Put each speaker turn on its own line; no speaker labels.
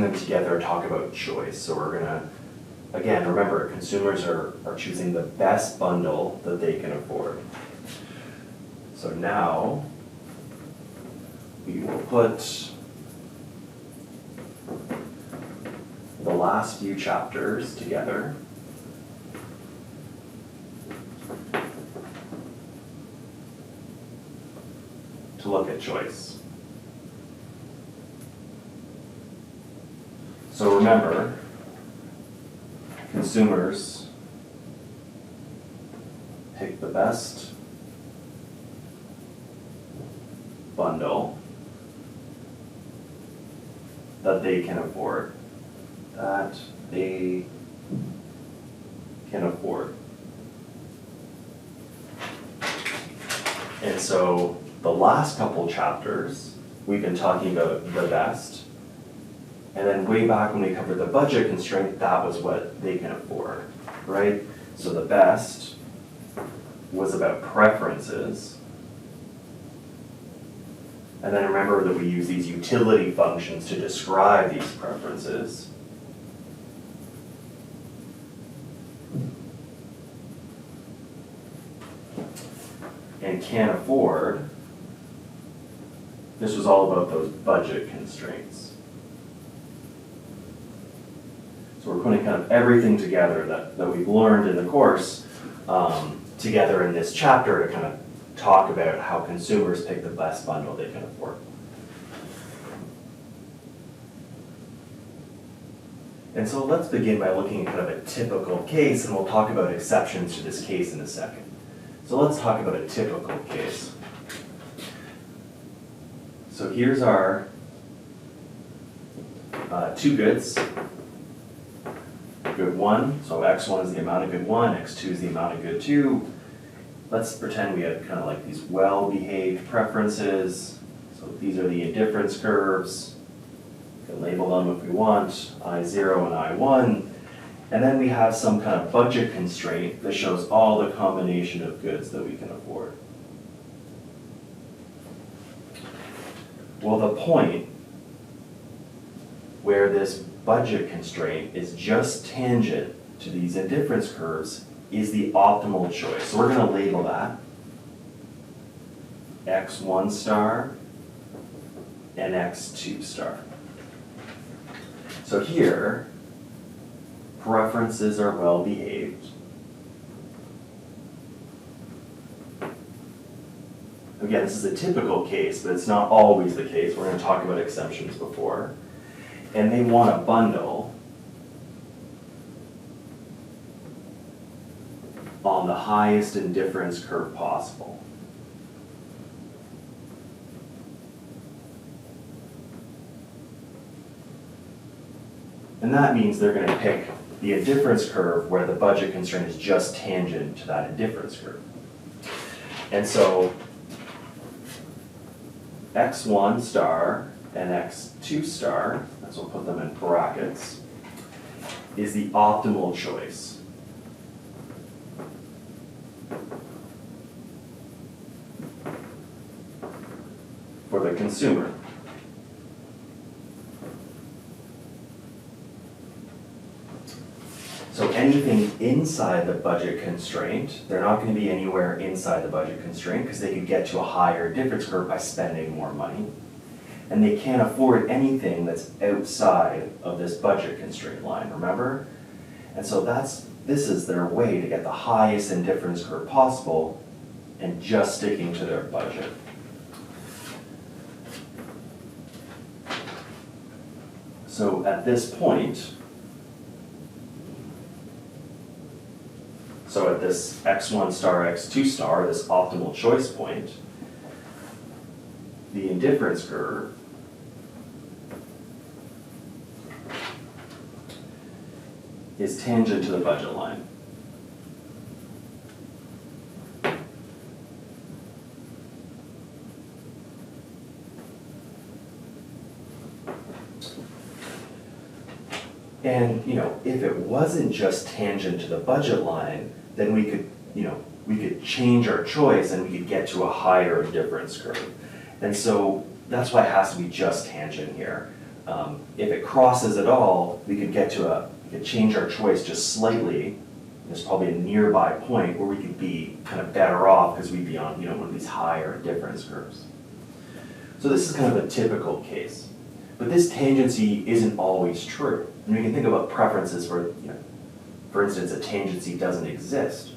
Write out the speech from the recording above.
them together and talk about choice. So we're gonna, again, remember, consumers are choosing the best bundle that they can afford. So now, we will put the last few chapters together. To look at choice. So remember, consumers pick the best bundle that they can afford. And so the last couple chapters, we've been talking about the best. And then way back when we covered the budget constraint, that was what they can afford, right? So the best was about preferences. And then remember that we use these utility functions to describe these preferences. And can't afford, this was all about those budget constraints. So we're putting kind of everything together that we've learned in the course together in this chapter to kind of talk about how consumers pick the best bundle they can afford. And so let's begin by looking at kind of a typical case, and we'll talk about exceptions to this case in a second. So let's talk about a typical case. So here's our two goods. Good 1, so x1 is the amount of good 1, x2 is the amount of good 2. Let's pretend we have kind of like these well-behaved preferences. So these are the indifference curves. We can label them if we want, I0 and I1. And then we have some kind of budget constraint that shows all the combination of goods that we can afford. Well, the point where this budget constraint is just tangent to these indifference curves is the optimal choice. So we're going to label that x1 star and x2 star. So here, preferences are well behaved. Again, this is a typical case, but it's not always the case. We're going to talk about exceptions before. And they want a bundle on the highest indifference curve possible. And that means they're going to pick the indifference curve where the budget constraint is just tangent to that indifference curve. And so x1 star and x2 star, as we'll put them in brackets, is the optimal choice. For the consumer. So anything inside the budget constraint, they're not going to be anywhere inside the budget constraint because they could get to a higher difference curve by spending more money. And they can't afford anything that's outside of this budget constraint line, remember? And so this is their way to get the highest indifference curve possible and just sticking to their budget. So at this point, so at this x1 star, x2 star, this optimal choice point, the indifference curve is tangent to the budget line. And if it wasn't just tangent to the budget line, then we could change our choice and we could get to a higher difference curve. And so that's why it has to be just tangent here. If it crosses at all, we could we could change our choice just slightly. There's probably a nearby point where we could be kind of better off because we'd be on, one of these higher difference curves. So this is kind of a typical case. But this tangency isn't always true. And we can think about preferences where, for instance, a tangency doesn't exist.